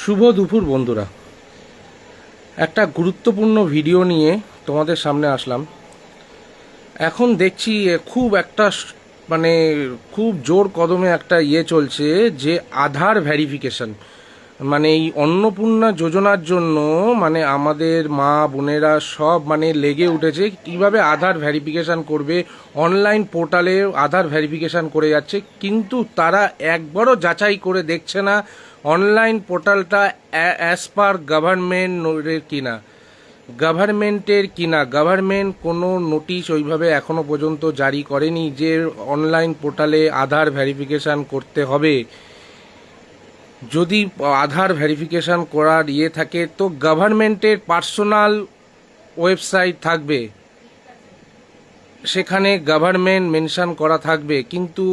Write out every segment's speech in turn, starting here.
শুভ দুপুর বন্ধুরা, একটা গুরুত্বপূর্ণ ভিডিও নিয়ে তোমাদের সামনে আসলাম। এখন দেখছি খুব একটা মানে খুব জোর কদমে একটা চলছে যে আধার ভেরিফিকেশন, মানে এই অন্নপূর্ণা যোজনার জন্য মানে আমাদের মা বোনেরা সব মানে লেগে উঠেছে কিভাবে আধার ভেরিফিকেশন করবে। অনলাইন পোর্টালে আধার ভেরিফিকেশন করে যাচ্ছে, কিন্তু তারা একবারও যাচাই করে দেখছে না অনলাইন পোর্টালটা অ্যাজ পার গভর্নমেন্টের কিনা। গভর্নমেন্ট কোনো নোটিশ ওইভাবে এখনো পর্যন্ত জারি করেনি যে অনলাইন পোর্টালে আধার ভেরিফিকেশন করতে হবে। যদি আধার ভেরিফিকেশন করার থাকে তো গভর্নমেন্টের পার্সোনাল ওয়েবসাইট থাকবে, সেখানে গভর্নমেন্ট মেনশন করা থাকবে। কিন্তু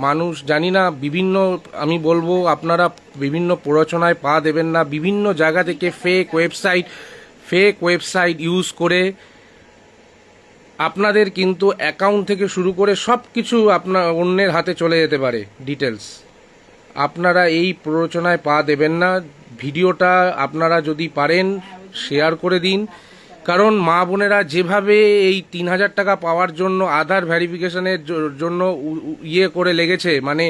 মানুষ জানি না, আমি বলবো আপনারা বিভিন্ন প্ররোচনায় পা দেবেন না। বিভিন্ন জায়গা থেকে ফেক ওয়েবসাইট ইউজ করে আপনাদের কিন্তু অ্যাকাউন্ট থেকে শুরু করে সব কিছু আপনার অন্যের হাতে চলে যেতে পারে ডিটেলস। আপনারা এই প্ররোচনায় পা দেবেন না। ভিডিওটা আপনারা যদি পারেন শেয়ার করে দিন, কারণ মা বোনেরা যেভাবে এই ৩,০০০ টাকা পাওয়ার জন্য আধার ভেরিফিকেশনের জন্য করে লেগেছে, মানে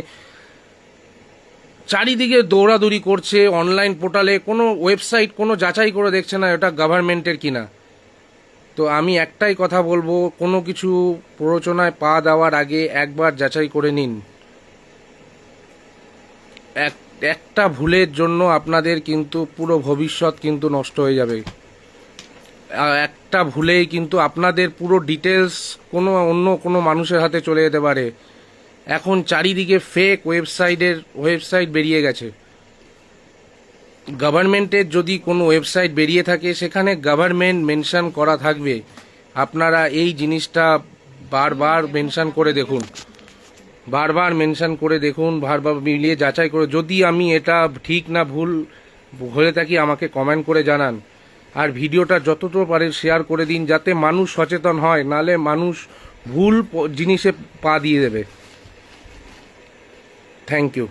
চারিদিকে দৌড়াদৌড়ি করছে। অনলাইন পোর্টালে কোনো ওয়েবসাইট কোনো যাচাই করে দেখছে না এটা গভর্নমেন্টের কিনা। তো আমি একটাই কথা বলবো, কোনো কিছু প্ররোচনায় পা দেওয়ার আগে একবার যাচাই করে নিন। একটা ভুলের জন্য আপনাদের কিন্তু পুরো ভবিষ্যৎ কিন্তু নষ্ট হয়ে যাবে। একটা ভুলেই কিন্তু আপনাদের পুরো ডিটেলস অন্য কোনো মানুষের হাতে চলে যেতে পারে। এখন চারিদিকে ফেক ওয়েবসাইট বেরিয়ে গেছে। গভর্নমেন্টের যদি কোনো ওয়েবসাইট বেরিয়ে থাকে সেখানে গভর্নমেন্ট মেনশন করা থাকবে। আপনারা এই জিনিসটা বারবার মেনশন করে দেখুন, বারবার মিলিয়ে যাচাই করে। যদি আমি এটা ঠিক না ভুল হয়ে থাকি আমাকে কমেন্ট করে জানান। আর ভিডিওটা যতটুকু পারে শেয়ার করে দিন, যাতে মানুষ সচেতন হয়, নালে মানুষ ভুল জিনিসে পা দিয়ে দেবে। Thank you.